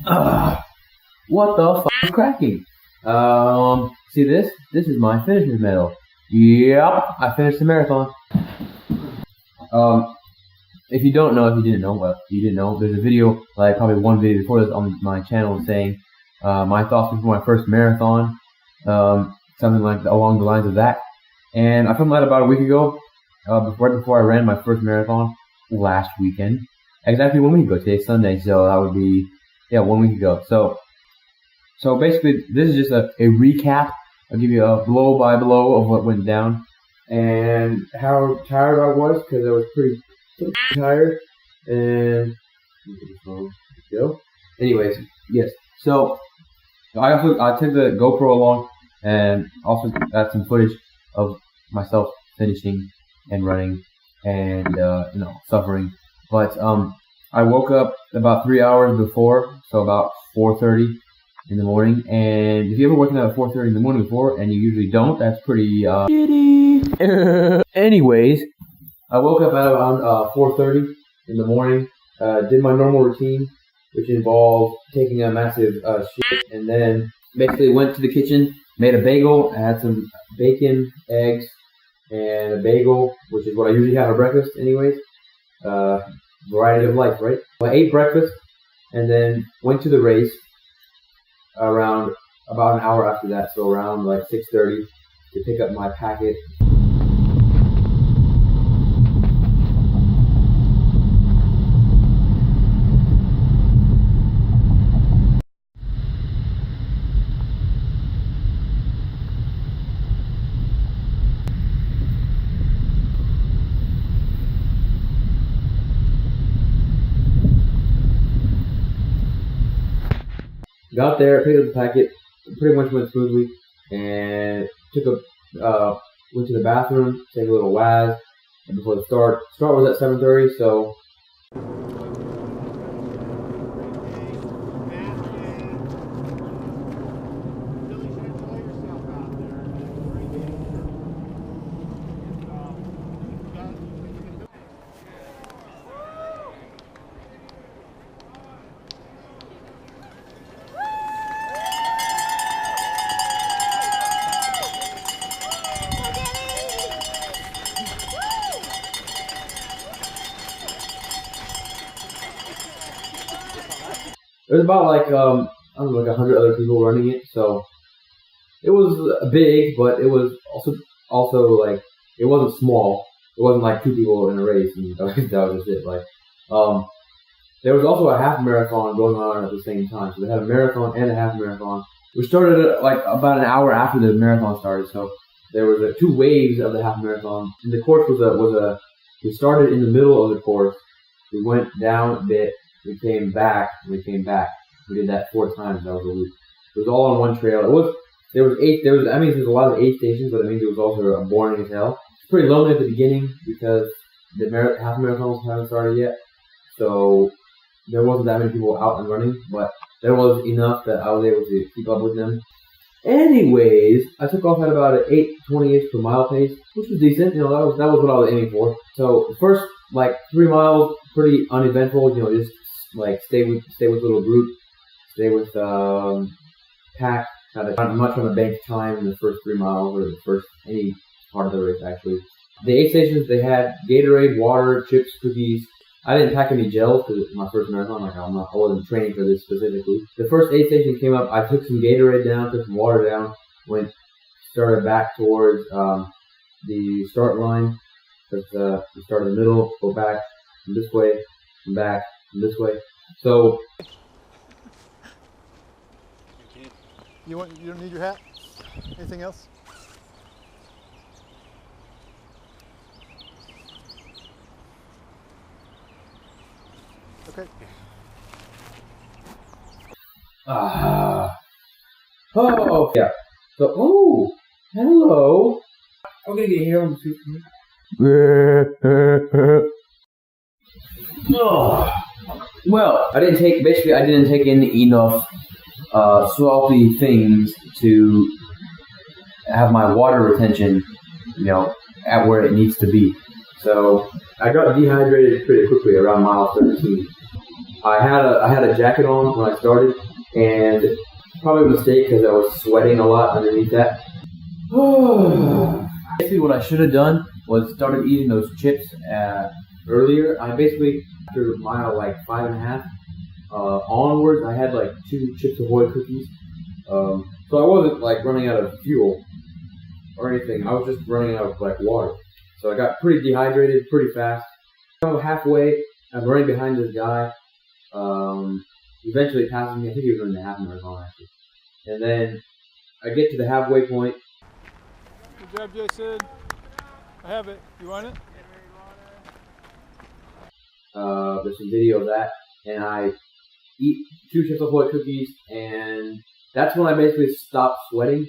What the fuck is cracking? See this? This is my finisher's medal. Yep, I finished the marathon. If you don't know, if you didn't know, well, you didn't know, there's a video, like probably one video before this on my channel saying, my thoughts before my first marathon, something like along the lines of that. And I filmed that about a week ago, right before I ran my first marathon last weekend. Exactly 1 week ago. Today's Sunday, so that would be, 1 week ago. So basically, this is just a recap. I'll give you a blow by blow of what went down and how tired I was, because I was pretty tired. And anyways, yes. So I took the GoPro along and also got some footage of myself finishing and running and suffering. But I woke up about 3 hours before, so about 4:30 in the morning. And if you ever woken up at 4:30 in the morning before, and you usually don't, that's pretty shitty. Anyways, I woke up at around 4:30 in the morning. Did my normal routine, which involved taking a massive shit, and then basically went to the kitchen, made a bagel. I had some bacon, eggs, and a bagel, which is what I usually have for breakfast anyways. Variety of life, right? So I ate breakfast and then went to the race around about an hour after that, so around like 6:30 to pick up my packet. Got there, picked up the packet, pretty much went smoothly, and went to the bathroom, take a little waz, and before the start was at 7:30, so. There's about like, I don't know, like 100 other people running it, so it was big, but it was also like, it wasn't small. It wasn't like 2 people in a race, and that was just it. Like, there was also a half marathon going on at the same time, so they had a marathon and a half marathon. We started like about an hour after the marathon started, so there was 2 waves of the half marathon. And the course we started in the middle of the course, we went down a bit, we came back. We did that 4 times. That was a loop. It was all on one trail. There was a lot of aid stations, but it means it was also boring as hell. It's pretty lonely at the beginning because the half marathons haven't started yet. So there wasn't that many people out and running, but there was enough that I was able to keep up with them. Anyways, I took off at about an 8:20-ish per mile pace, which was decent. That was what I was aiming for. So the first like 3 miles, pretty uneventful. Just like stay with little group, stay with pack. I'm not trying to bank time in the first 3 miles or the first any part of the race actually. The aid stations, they had Gatorade, water, chips, cookies. I didn't pack any gels because it's my first marathon. Like I wasn't training for this specifically. The first aid station came up. I took some Gatorade down, took some water down, started back towards the start line. Because we start in the middle, go back from this way, come back from this way. So you don't need your hat? Anything else? Okay. Oh yeah. So hello. I'm gonna get here on the screen. Well, I didn't take in enough salty things to have my water retention, at where it needs to be. So I got dehydrated pretty quickly around mile 13. I had a jacket on when I started, and probably a mistake because I was sweating a lot underneath that. Basically, what I should have done was started eating those chips earlier. I basically, after mile like 5.5 onwards, I had like 2 Chips Ahoy cookies. So I wasn't like running out of fuel or anything. I was just running out of like water. So I got pretty dehydrated pretty fast. Halfway, I'm running behind this guy. Eventually passes me. I think he was running the half marathon actually. And then I get to the halfway point. Good job, Jason. I have it. You want it? There's some video of that, and I eat 2 Chips Ahoy cookies, and that's when I basically stopped sweating,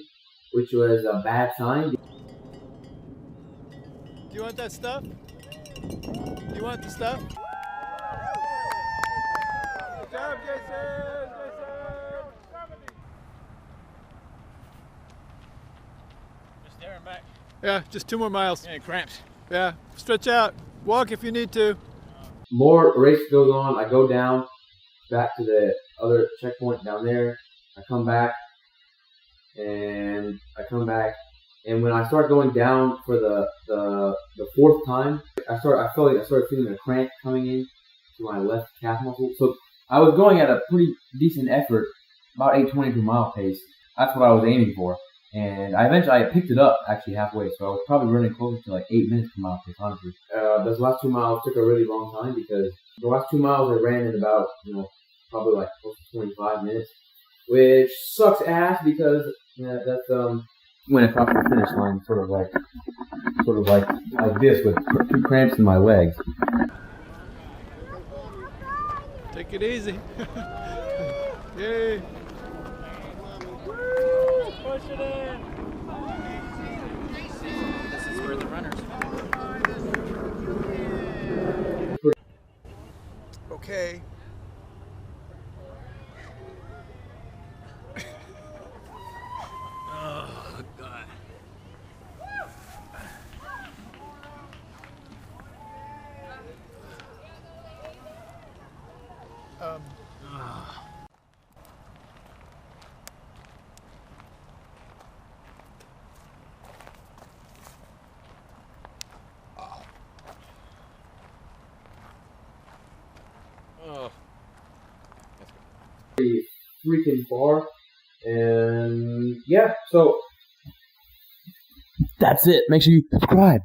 which was a bad sign. Do you want that stuff? You want the stuff? Good job, Jason! Just there and back. Yeah, just 2 more miles. Yeah, cramps. Yeah, stretch out. Walk if you need to. More race goes on. I go down back to the other checkpoint down there. I come back, and when I start going down for the 4th time, I started feeling a cramp coming in to my left calf muscle. So I was going at a pretty decent effort, about 8:20 per mile pace. That's what I was aiming for. And I picked it up actually halfway, so I was probably running closer to like 8 minutes per mile pace, honestly. Those last 2 miles took a really long time because the last 2 miles I ran in about, probably like close to 25 minutes, which sucks ass because that's when I crossed the finish line, sort of like this with 2 cramps in my legs. Take it easy. Yay. Push it in. This is where the runners. Okay. Oh, God. Oh. Pretty freaking far, and yeah, so that's it. Make sure you subscribe.